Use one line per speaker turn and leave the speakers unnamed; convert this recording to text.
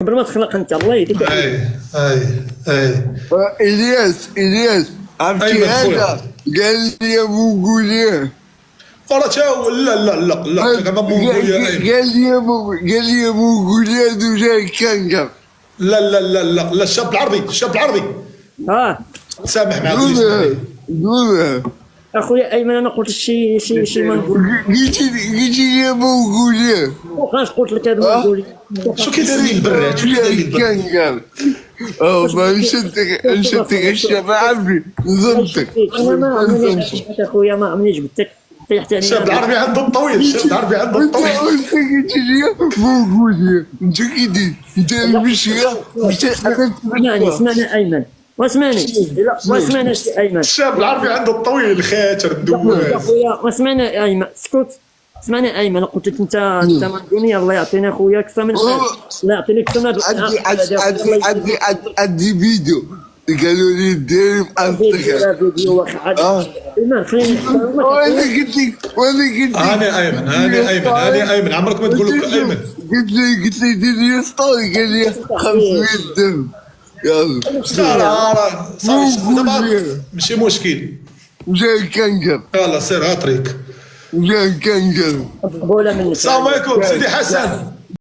قبل ما تخلق انت الله يهديك.
اي
الياس عرفتي
أيمن
هذا
خويا.
قال لي ابو قوليه
والله تا لا كما مونغوليا ايمن.
قال لي ابو قوليه دوجا كانكا
لا الشاب العربي
اه
سامح مع الاسم.
قولها
اخويا ايمن انا قلت شي ما نقول.
قلت لي ابو قوليه
واش قلت لك هذا ما نقول.
شو كيدير لي البراد شو كيدير لي البراد.
كانكا ما نشدك الشاب عربي نظمتك
انا ما عمرني جبتك اخويا ما عمرني جبتك طيحت عليا.
الشاب العربي عنده الطويل
انت قلت لي ابو قوليه انت كي انت مشي
اسمعني ايمن واسمعني واسمعني ايمن.
الشاب العربي عنده الطويل خاطر
يا
ندوز.
خويا واسمعني ايمن اسكت. اسمعني ايمن قلت لك انت منقوني الله يعطينا اخويا اكثر من هذا. الله يعطيك اكثر من هذا.
عندي فيديو قالوا لي دير
هذا فيديو واحد. ايمن خليني
وانا قلت لك
هاني ايمن عمرك ما تقول لك ايمن.
قلت لي دير لي ستوري قال لي 500 درهم يلا
صافي ماشي مشكل.
وجا كنقر
يلا سير هاتريك.
وجا كنقر
قبوله منك.
السلام عليكم سيدي حسن.